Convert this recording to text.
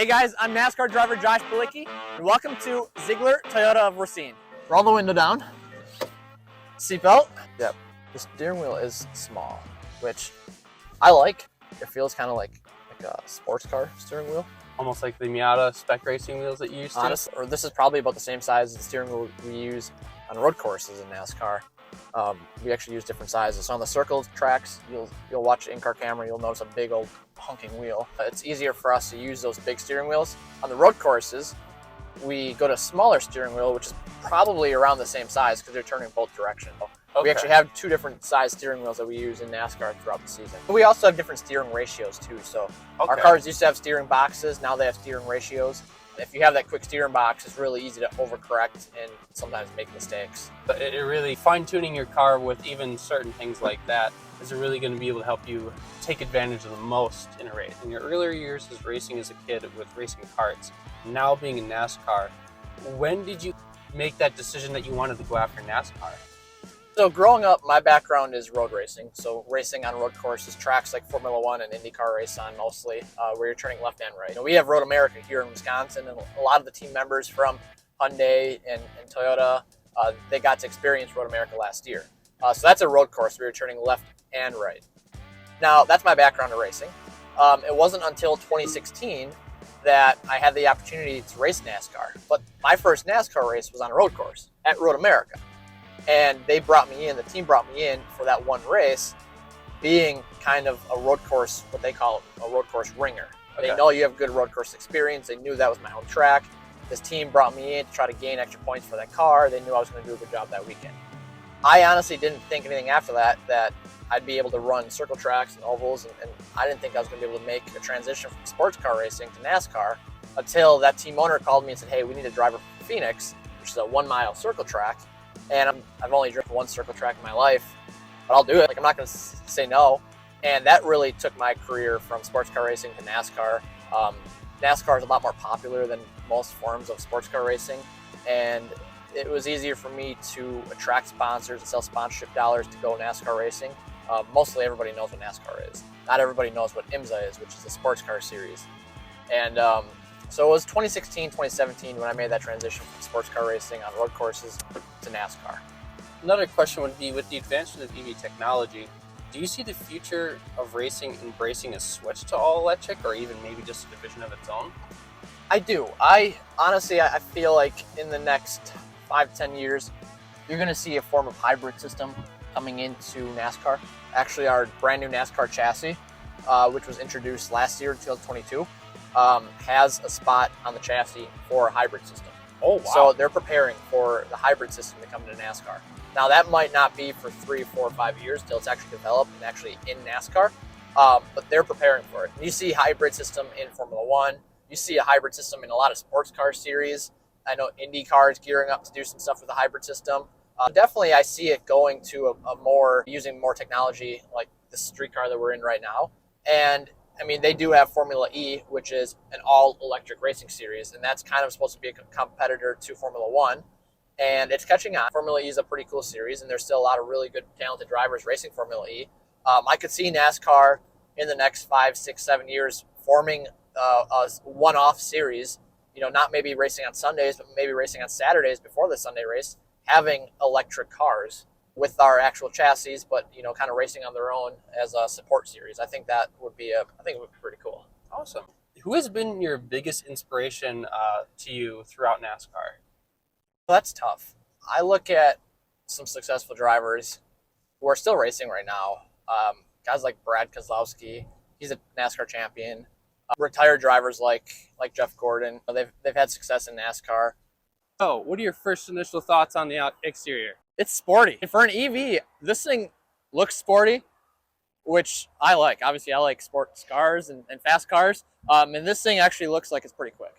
Hey guys, I'm NASCAR driver Josh Bilicki, and welcome to Ziegler Toyota of Racine. Roll the window down. Seatbelt. Yep. The steering wheel is small, which I like. It feels kind of like a sports car steering wheel. Almost like the Miata spec racing wheels that you used to? Or this is probably about the same size as the steering wheel we use on road courses in NASCAR. We actually use different sizes. So on the circle tracks, you'll watch the in-car camera, you'll notice a big old honking wheel. It's easier for us to use those big steering wheels. On the road courses, we go to a smaller steering wheel, which is probably around the same size because they're turning both directions. Okay. We actually have two different size steering wheels that we use in NASCAR throughout the season. But we also have different steering ratios too. So our cars used to have steering boxes, now they have steering ratios. If you have that quick steering box, it's really easy to overcorrect and sometimes make mistakes. But it really, fine-tuning your car with even certain things like that is really going to be able to help you take advantage of the most in a race. In your earlier years as racing as a kid with racing karts, now being in NASCAR, when did you make that decision that you wanted to go after NASCAR? So growing up, my background is road racing. So racing on road courses, tracks like Formula 1 and IndyCar race on mostly, where you're turning left and right. You know, we have Road America here in Wisconsin, and a lot of the team members from Hyundai and Toyota, they got to experience Road America last year. So that's a road course where you're turning left and right. Now, that's my background in racing. It wasn't until 2016 that I had the opportunity to race NASCAR. But my first NASCAR race was on a road course at Road America. And they brought me in, the team brought me in for that one race, being kind of a road course, what they call a road course ringer. Okay. They know you have good road course experience. They knew that was my home track. This team brought me in to try to gain extra points for that car. They knew I was going to do a good job that weekend. I honestly didn't think anything after that I'd be able to run circle tracks and ovals, and I didn't think I was going to be able to make a transition from sports car racing to NASCAR until that team owner called me and said, hey, we need a driver for Phoenix, which is a 1 mile circle track. And I've only driven one circle track in my life, but I'll do it. Like, I'm not going to say no. And that really took my career from sports car racing to NASCAR. NASCAR is a lot more popular than most forms of sports car racing. And it was easier for me to attract sponsors and sell sponsorship dollars to go NASCAR racing. Mostly everybody knows what NASCAR is. Not everybody knows what IMSA is, which is the sports car series. And so it was 2016, 2017 when I made that transition from sports car racing on road courses to NASCAR. Another question would be, with the advancement of EV technology, do you see the future of racing embracing a switch to all electric, or even maybe just a division of its own? I do. I feel like in the next 5-10 years, you're going to see a form of hybrid system coming into NASCAR. Actually, our brand new NASCAR chassis, which was introduced last year, 2022, has a spot on the chassis for a hybrid system. Oh, wow. So they're preparing for the hybrid system to come into NASCAR. Now, that might not be for 3, 4, 5 years till it's actually developed and actually in NASCAR, but they're preparing for it. You see hybrid system in Formula 1. You see a hybrid system in a lot of sports car series. I know IndyCar is gearing up to do some stuff with the hybrid system. Definitely, I see it going to using more technology like the street car that we're in right now. And I mean, they do have Formula E, which is an all-electric racing series, and that's kind of supposed to be a competitor to Formula 1, and it's catching on. Formula E is a pretty cool series, and there's still a lot of really good, talented drivers racing Formula E. I could see NASCAR in the next 5, 6, 7 years forming a one-off series, you know, not maybe racing on Sundays, but maybe racing on Saturdays before the Sunday race, having electric cars with our actual chassis, but, you know, kind of racing on their own as a support series. I think that would be pretty cool. Awesome. Who has been your biggest inspiration to you throughout NASCAR? Well, that's tough. I look at some successful drivers who are still racing right now. Guys like Brad Keselowski, he's a NASCAR champion. Retired drivers like Jeff Gordon, they've had success in NASCAR. Oh, what are your first initial thoughts on the exterior? It's sporty. And for an EV, this thing looks sporty, which I like. Obviously, I like sports cars and fast cars. And this thing actually looks like it's pretty quick.